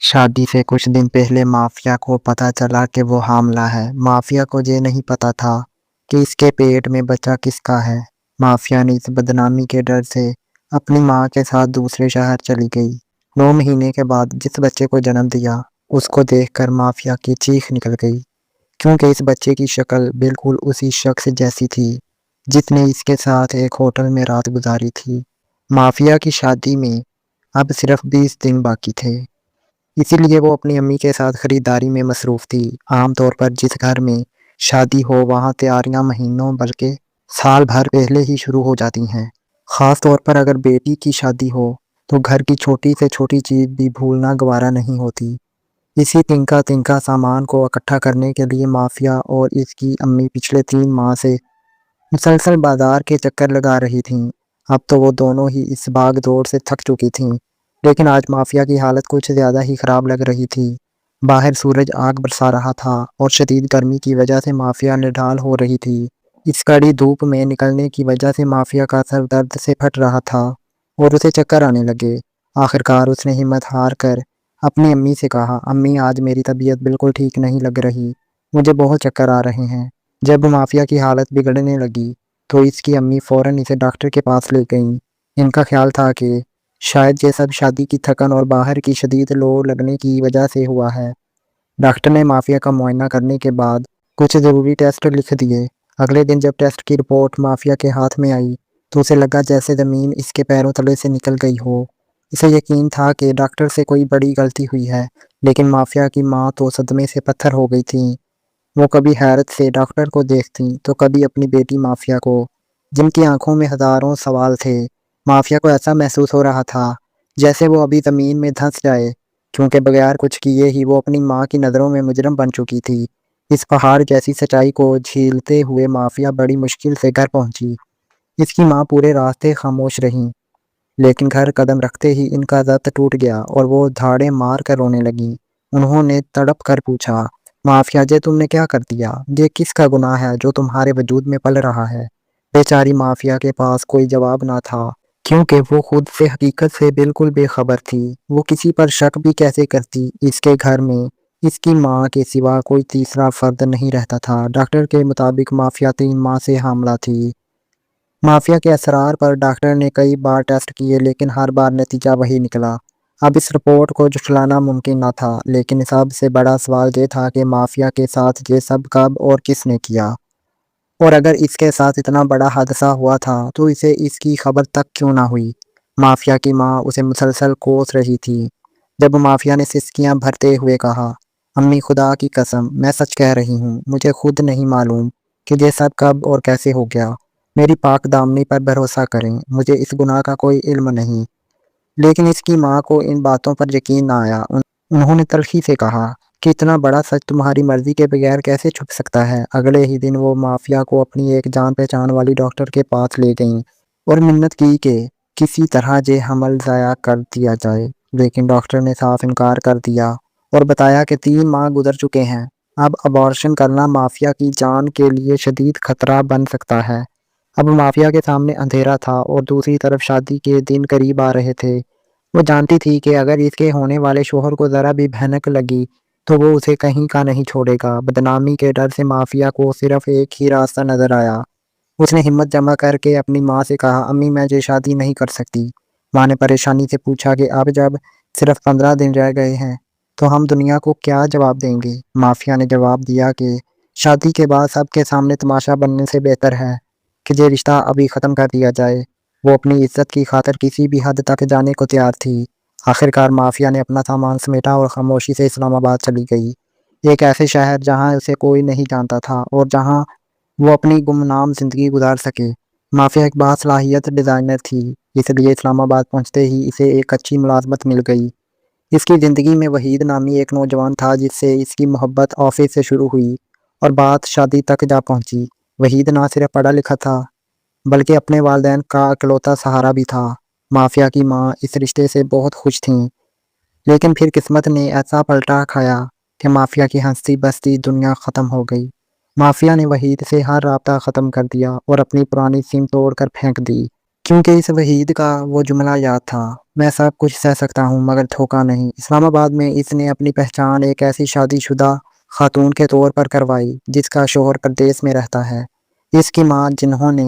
شادی سے کچھ دن پہلے مافیا کو پتا چلا کہ وہ حاملہ ہے۔ مافیا کو یہ نہیں پتا تھا کہ اس کے پیٹ میں بچہ کس کا ہے۔ مافیا نے اس بدنامی کے ڈر سے اپنی ماں کے ساتھ دوسرے شہر چلی گئی۔ 9 مہینے کے بعد جس بچے کو جنم دیا اس کو دیکھ کر مافیا کی چیخ نکل گئی، کیونکہ اس بچے کی شکل بالکل اسی شخص جیسی تھی جس نے اس کے ساتھ ایک ہوٹل میں رات گزاری تھی۔ مافیا کی شادی میں اب صرف 20 دن باقی تھے، اسی لیے وہ اپنی امی کے ساتھ خریداری میں مصروف تھی۔ عام طور پر جس گھر میں شادی ہو وہاں تیاریاں مہینوں بلکہ سال بھر پہلے ہی شروع ہو جاتی ہیں۔ خاص طور پر اگر بیٹی کی شادی ہو تو گھر کی چھوٹی سے چھوٹی چیز بھی بھولنا گوارا نہیں ہوتی۔ اسی تنکا تنکا سامان کو اکٹھا کرنے کے لیے مافیا اور اس کی امی پچھلے 3 ماہ سے مسلسل بازار کے چکر لگا رہی تھیں۔ اب تو وہ دونوں ہی اس بھاگ دوڑ سے تھک چکی تھیں، لیکن آج مافیا کی حالت کچھ زیادہ ہی خراب لگ رہی تھی۔ باہر سورج آگ برسا رہا تھا اور شدید گرمی کی وجہ سے مافیا نڈال ہو رہی تھی۔ اس کڑی دھوپ میں نکلنے کی وجہ سے مافیا کا سر درد سے پھٹ رہا تھا اور اسے چکر آنے لگے۔ آخرکار اس نے ہمت ہار کر اپنی امی سے کہا، امی آج میری طبیعت بالکل ٹھیک نہیں لگ رہی، مجھے بہت چکر آ رہے ہیں۔ جب مافیا کی حالت بگڑنے لگی تو اس کی امی فوراً اسے ڈاکٹر کے پاس لے گئیں۔ ان کا خیال تھا کہ شاید یہ سب شادی کی تھکن اور باہر کی شدید لو لگنے کی وجہ سے ہوا ہے۔ ڈاکٹر نے مافیا کا معائنہ کرنے کے بعد کچھ ضروری ٹیسٹ لکھ دیے۔ اگلے دن جب ٹیسٹ کی رپورٹ مافیا کے ہاتھ میں آئی تو اسے لگا جیسے زمین اس کے پیروں تلے سے نکل گئی ہو۔ اسے یقین تھا کہ ڈاکٹر سے کوئی بڑی غلطی ہوئی ہے، لیکن مافیا کی ماں تو صدمے سے پتھر ہو گئی تھی۔ وہ کبھی حیرت سے ڈاکٹر کو دیکھتی تو کبھی اپنی بیٹی مافیا کو، جن کی آنکھوں میں ہزاروں سوال تھے۔ مافیا کو ایسا محسوس ہو رہا تھا جیسے وہ ابھی زمین میں دھنس جائے، کیونکہ بغیر کچھ کیے ہی وہ اپنی ماں کی نظروں میں مجرم بن چکی تھی۔ اس پہاڑ جیسی سچائی کو جھیلتے ہوئے مافیا بڑی مشکل سے گھر پہنچی۔ اس کی ماں پورے راستے خاموش رہیں، لیکن گھر قدم رکھتے ہی ان کا ضبط ٹوٹ گیا اور وہ دھاڑے مار کر رونے لگیں۔ انہوں نے تڑپ کر پوچھا، مافیا جی تم نے کیا کر دیا؟ یہ کس کا گناہ ہے جو تمہارے وجود میں پل رہا ہے؟ بیچاری مافیا کے پاس کوئی جواب نہ تھا، کیونکہ وہ خود سے حقیقت سے بالکل بے خبر تھی۔ وہ کسی پر شک بھی کیسے کرتی؟ اس کے گھر میں اس کی ماں کے سوا کوئی تیسرا فرد نہیں رہتا تھا۔ ڈاکٹر کے مطابق مافیا 3 ماہ سے حاملہ تھی۔ مافیا کے اسرار پر ڈاکٹر نے کئی بار ٹیسٹ کیے، لیکن ہر بار نتیجہ وہی نکلا۔ اب اس رپورٹ کو جھٹلانا ممکن نہ تھا، لیکن سب سے بڑا سوال یہ تھا کہ مافیا کے ساتھ یہ سب کب اور کس نے کیا؟ اور اگر اس کے ساتھ اتنا بڑا حادثہ ہوا تھا تو اسے اس کی خبر تک کیوں نہ ہوئی؟ مافیا کی ماں اسے مسلسل کوس رہی تھی۔ جب مافیا نے سسکیاں بھرتے ہوئے کہا، امی خدا کی قسم میں سچ کہہ رہی ہوں، مجھے خود نہیں معلوم کہ یہ سب کب اور کیسے ہو گیا، میری پاک دامنی پر بھروسہ کریں، مجھے اس گناہ کا کوئی علم نہیں۔ لیکن اس کی ماں کو ان باتوں پر یقین نہ آیا۔ انہوں نے تلخی سے کہا کہ اتنا بڑا سچ تمہاری مرضی کے بغیر کیسے چھپ سکتا ہے؟ اگلے ہی دن وہ مافیا کو اپنی ایک جان پہچان والی ڈاکٹر کے پاس لے گئیں اور منت کی کہ کسی طرح یہ حمل ضائع کر دیا جائے، لیکن ڈاکٹر نے صاف انکار کر دیا اور بتایا کہ 3 ماہ گزر چکے ہیں، اب ابارشن کرنا مافیا کی جان کے لیے شدید خطرہ بن سکتا ہے۔ اب مافیا کے سامنے اندھیرا تھا اور دوسری طرف شادی کے دن قریب آ رہے تھے۔ وہ جانتی تھی کہ اگر اس کے ہونے والے شوہر کو ذرا بھی بھنک لگی تو وہ اسے کہیں کا نہیں چھوڑے گا۔ بدنامی کے ڈر سے مافیا کو صرف ایک ہی راستہ نظر آیا۔ اس نے ہمت جمع کر کے اپنی ماں سے کہا، امی میں یہ شادی نہیں کر سکتی۔ ماں نے پریشانی سے پوچھا کہ اب جب صرف 15 دن رہ گئے ہیں تو ہم دنیا کو کیا جواب دیں گے؟ مافیا نے جواب دیا کہ شادی کے بعد سب کے سامنے تماشا بننے سے بہتر ہے کہ یہ رشتہ ابھی ختم کر دیا جائے۔ وہ اپنی عزت کی خاطر کسی بھی حد تک جانے کو تیار تھی۔ آخرکار مافیا نے اپنا سامان سمیٹا اور خاموشی سے اسلام آباد چلی گئی، ایک ایسے شہر جہاں اسے کوئی نہیں جانتا تھا اور جہاں وہ اپنی گمنام زندگی گزار سکے۔ مافیا ایک باصلاحیت ڈیزائنر تھی، اس لیے اسلام آباد پہنچتے ہی اسے ایک اچھی ملازمت مل گئی۔ اس کی زندگی میں وحید نامی ایک نوجوان تھا جس سے اس کی محبت آفس سے شروع ہوئی اور بات شادی تک جا پہنچی۔ وحید نہ صرف پڑھا لکھا تھا بلکہ اپنے والدین کا اکلوتا سہارا بھی تھا۔ مافیا کی ماں اس رشتے سے بہت خوش تھیں، لیکن پھر قسمت نے ایسا پلٹا کھایا کہ مافیا کی ہنستی بستی دنیا ختم ہو گئی۔ مافیا نے وحید سے ہر رابطہ ختم کر دیا اور اپنی پرانی سم توڑ کر پھینک دی۔ کیونکہ اس وحید کا وہ جملہ یاد تھا، میں سب کچھ سہ سکتا ہوں مگر دھوکہ نہیں۔ اسلام آباد میں اس نے اپنی پہچان ایک ایسی شادی شدہ خاتون کے طور پر کروائی جس کا شوہر پردیس میں رہتا ہے۔ اس کی ماں جنہوں نے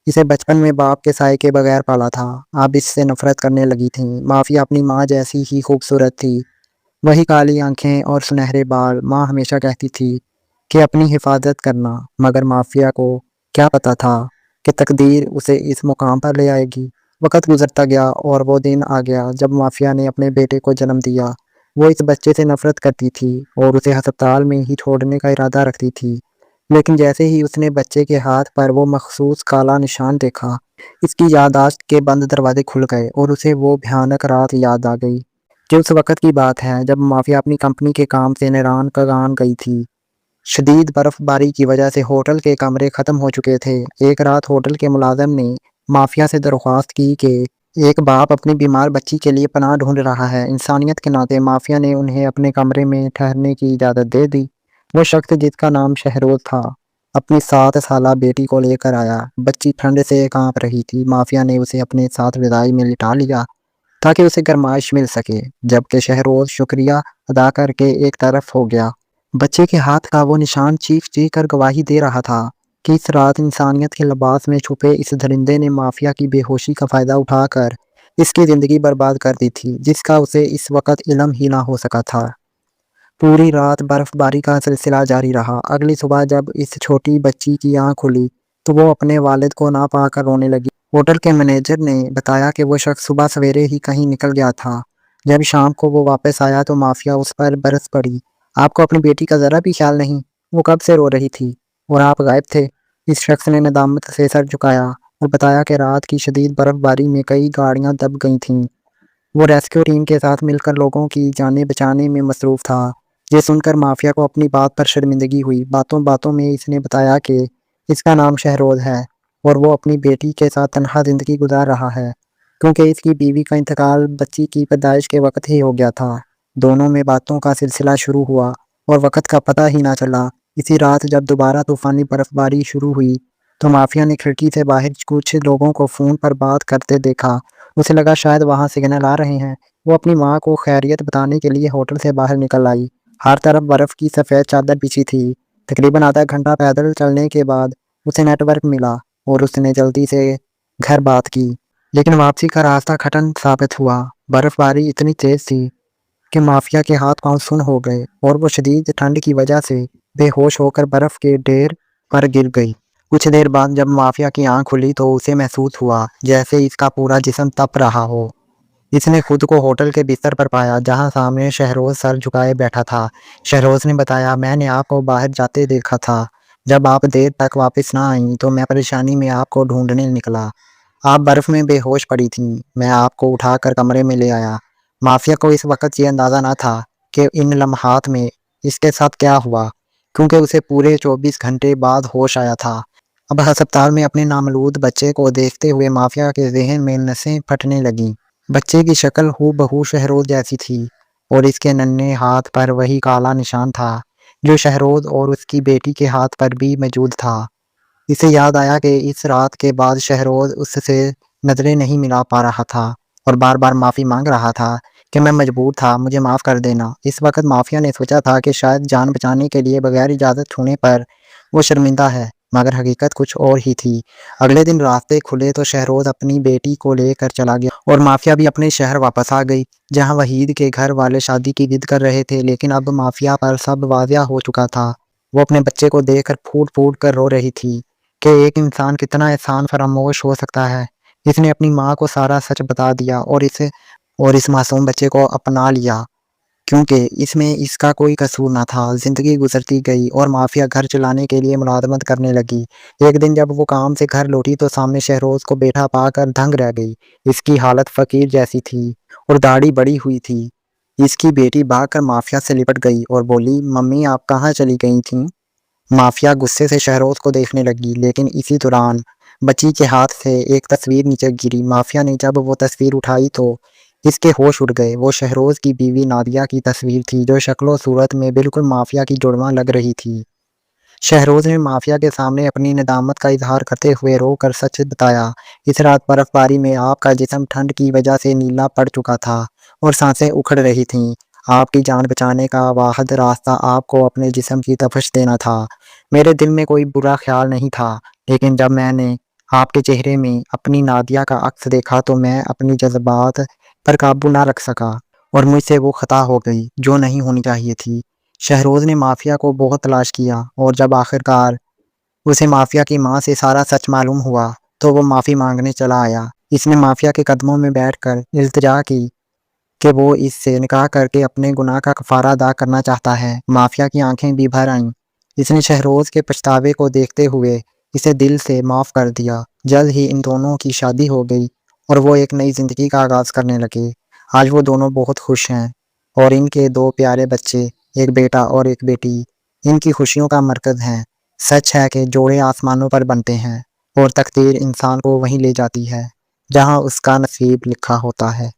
اسے بچپن میں باپ کے سائے کے بغیر پالا تھا، اب اس سے نفرت کرنے لگی تھیں۔ مافیا اپنی ماں جیسی ہی خوبصورت تھی، وہی کالی آنکھیں اور سنہرے بال۔ ماں ہمیشہ کہتی تھی کہ اپنی حفاظت کرنا، مگر مافیا کو کیا پتا تھا کہ تقدیر اسے اس مقام پر لے آئے گی۔ وقت گزرتا گیا اور وہ دن آ گیا جب مافیا نے اپنے بیٹے کو جنم دیا۔ وہ اس بچے سے نفرت کرتی تھی اور اسے ہسپتال میں ہی چھوڑنے کا ارادہ رکھتی تھی، لیکن جیسے ہی اس نے بچے کے ہاتھ پر وہ مخصوص کالا نشان دیکھا، اس کی یادداشت کے بند دروازے کھل گئے اور اسے وہ بھیانک رات یاد آ گئی۔ جو اس وقت کی بات ہے جب مافیا اپنی کمپنی کے کام سے نیران کگان گئی تھی۔ شدید برف باری کی وجہ سے ہوٹل کے کمرے ختم ہو چکے تھے۔ ایک رات ہوٹل کے ملازم نے مافیا سے درخواست کی کہ ایک باپ اپنی بیمار بچی کے لیے پناہ ڈھونڈ رہا ہے۔ انسانیت کے ناطے مافیا نے انہیں اپنے کمرے میں ٹھہرنے کی اجازت دے دی۔ وہ شخص جس کا نام شہروز تھا اپنی 7 سالہ بیٹی کو لے کر آیا۔ بچی ٹھنڈ سے کانپ رہی تھی۔ مافیا نے اسے اپنے ساتھ رضائی میں لٹا لیا تاکہ اسے گرمائش مل سکے، جبکہ شہروز شکریہ ادا کر کے ایک طرف ہو گیا۔ بچے کے ہاتھ کا وہ نشان چیخ چیخ کر گواہی دے رہا تھا کہ اس رات انسانیت کے لباس میں چھپے اس درندے نے مافیا کی بے ہوشی کا فائدہ اٹھا کر اس کی زندگی برباد کر دی تھی، جس کا اسے اس وقت علم ہی نہ ہو سکا تھا۔ پوری رات برف باری کا سلسلہ جاری رہا۔ اگلی صبح جب اس چھوٹی بچی کی آنکھ کھلی تو وہ اپنے والد کو نہ پا کر رونے لگی۔ ہوٹل کے مینیجر نے بتایا کہ وہ شخص صبح سویرے ہی کہیں نکل گیا تھا۔ جب شام کو وہ واپس آیا تو مافیا اس پر برس پڑی۔ آپ کو اپنی بیٹی کا ذرا بھی خیال نہیں؟ وہ کب سے رو رہی تھی اور آپ غائب تھے؟ اس شخص نے ندامت سے سر جھکایا اور بتایا کہ رات کی شدید برف باری میں کئی گاڑیاں دب گئی تھیں۔ وہ ریسکیو ٹیم کے ساتھ مل کر لوگوں کی جانیں بچانے میں مصروف تھا۔ یہ سن کر مافیا کو اپنی بات پر شرمندگی ہوئی۔ باتوں باتوں میں اس نے بتایا کہ اس کا نام شہروز ہے اور وہ اپنی بیٹی کے ساتھ تنہا زندگی گزار رہا ہے کیونکہ اس کی بیوی کا انتقال بچی کی پیدائش کے وقت ہی ہو گیا تھا۔ دونوں میں باتوں کا سلسلہ شروع ہوا اور وقت کا پتہ ہی نہ چلا۔ اسی رات جب دوبارہ طوفانی برف باری شروع ہوئی تو مافیا نے کھڑکی سے باہر کچھ لوگوں کو فون پر بات کرتے دیکھا۔ اسے لگا شاید وہاں سگنل آ رہے ہیں۔ وہ اپنی ماں کو خیریت بتانے کے لیے ہوٹل سے باہر نکل آئی۔ ہر طرف برف کی سفید چادر بچھی تھی۔ تقریباً آدھا گھنٹہ پیدل چلنے کے بعد اسے نیٹ ورک ملا اور اس نے جلدی سے گھر بات کی، لیکن واپسی کا راستہ کٹھن ثابت ہوا۔ برف باری اتنی تیز تھی کہ مافیا کے ہاتھ پاؤں سن ہو گئے اور وہ شدید ٹھنڈ کی وجہ سے بے ہوش ہو کر برف کے ڈھیر پر گر گئی۔ کچھ دیر بعد جب مافیا کی آنکھ کھلی تو اسے محسوس ہوا جیسے اس کا پورا جسم تپ رہا ہو۔ اس نے خود کو ہوٹل کے بستر پر پایا جہاں سامنے شہروز سر جھکائے بیٹھا تھا۔ شہروز نے بتایا، میں نے آپ کو باہر جاتے دیکھا تھا۔ جب آپ دیر تک واپس نہ آئیں تو میں پریشانی میں آپ کو ڈھونڈنے نکلا۔ آپ برف میں بے ہوش پڑی تھیں۔ میں آپ کو اٹھا کر کمرے میں لے آیا۔ مافیا کو اس وقت یہ اندازہ نہ تھا کہ ان لمحات میں اس کے ساتھ کیا ہوا، کیونکہ اسے پورے 24 گھنٹے بعد ہوش آیا تھا۔ اب ہسپتال میں اپنے نامولود بچے کو دیکھتے ہوئے مافیا کے ذہن میں نسیں پھٹنے لگیں۔ بچے کی شکل ہو بہو شہروز جیسی تھی اور اس کے ننھے ہاتھ پر وہی کالا نشان تھا جو شہروز اور اس کی بیٹی کے ہاتھ پر بھی موجود تھا۔ اسے یاد آیا کہ اس رات کے بعد شہروز اس سے نظریں نہیں ملا پا رہا تھا اور بار بار معافی مانگ رہا تھا کہ میں مجبور تھا، مجھے معاف کر دینا۔ اس وقت مافیا نے سوچا تھا کہ شاید جان بچانے کے لیے بغیر اجازت چھونے پر وہ شرمندہ ہے، مگر حقیقت کچھ اور ہی تھی۔ اگلے دن راستے کھلے تو شہروز اپنی بیٹی کو لے کر چلا گیا اور مافیا بھی اپنے شہر واپس آ گئی جہاں وحید کے گھر والے شادی کی ضد کر رہے تھے، لیکن اب مافیا پر سب واضح ہو چکا تھا۔ وہ اپنے بچے کو دیکھ کر پھوٹ پھوٹ کر رو رہی تھی کہ ایک انسان کتنا احسان فراموش ہو سکتا ہے۔ اس نے اپنی ماں کو سارا سچ بتا دیا اور اس معصوم بچے کو اپنا لیا کیونکہ اس میں اس کا کوئی قصور نہ تھا۔ زندگی گزرتی گئی اور مافیا گھر چلانے کے لیے ملازمت کرنے لگی۔ ایک دن جب وہ کام سے گھر لوٹی تو سامنے شہروز کو بیٹھا پا کر دنگ رہ گئی۔ اس کی حالت فقیر جیسی تھی اور داڑھی بڑی ہوئی تھی۔ اس کی بیٹی بھاگ کر مافیا سے لپٹ گئی اور بولی، ممی آپ کہاں چلی گئی تھیں؟ مافیا غصے سے شہروز کو دیکھنے لگی، لیکن اسی دوران بچی کے ہاتھ سے ایک تصویر نیچے گری۔ مافیا نے جب وہ تصویر اٹھائی تو اس کے ہوش اڑ گئے۔ وہ شہروز کی بیوی نادیہ کی تصویر تھی جو شکل و صورت میں بالکل مافیا کی جڑواں لگ رہی تھی۔ شہروز نے مافیا کے سامنے اپنی ندامت کا اظہار کرتے ہوئے رو کر سچ بتایا۔ اس رات برف باری میں آپ کا جسم ٹھنڈ کی وجہ سے نیلا پڑ چکا تھا اور سانسیں اکھڑ رہی تھیں۔ آپ کی جان بچانے کا واحد راستہ آپ کو اپنے جسم کی تپش دینا تھا۔ میرے دل میں کوئی برا خیال نہیں تھا، لیکن جب میں نے آپ کے چہرے میں اپنی نادیہ کا عکس دیکھا تو میں اپنی جذبات پر قابو نہ رکھ سکا اور مجھ سے وہ خطا ہو گئی جو نہیں ہونی چاہیے تھی۔ شہروز نے مافیا کو بہت تلاش کیا اور جب آخرکار اسے مافیا کی ماں سے سارا سچ معلوم ہوا تو وہ معافی مانگنے چلا آیا۔ اس نے مافیا کے قدموں میں بیٹھ کر التجا کی کہ وہ اس سے نکاح کر کے اپنے گناہ کا کفارہ ادا کرنا چاہتا ہے۔ مافیا کی آنکھیں بھی بھر آئیں۔ اس نے شہروز کے پچھتاوے کو دیکھتے ہوئے اسے دل سے معاف کر دیا۔ جلد ہی ان دونوں کی شادی ہو گئی اور وہ ایک نئی زندگی کا آغاز کرنے لگے۔ آج وہ دونوں بہت خوش ہیں اور ان کے 2 پیارے بچے، ایک بیٹا اور ایک بیٹی، ان کی خوشیوں کا مرکز ہیں۔ سچ ہے کہ جوڑے آسمانوں پر بنتے ہیں اور تقدیر انسان کو وہیں لے جاتی ہے جہاں اس کا نصیب لکھا ہوتا ہے۔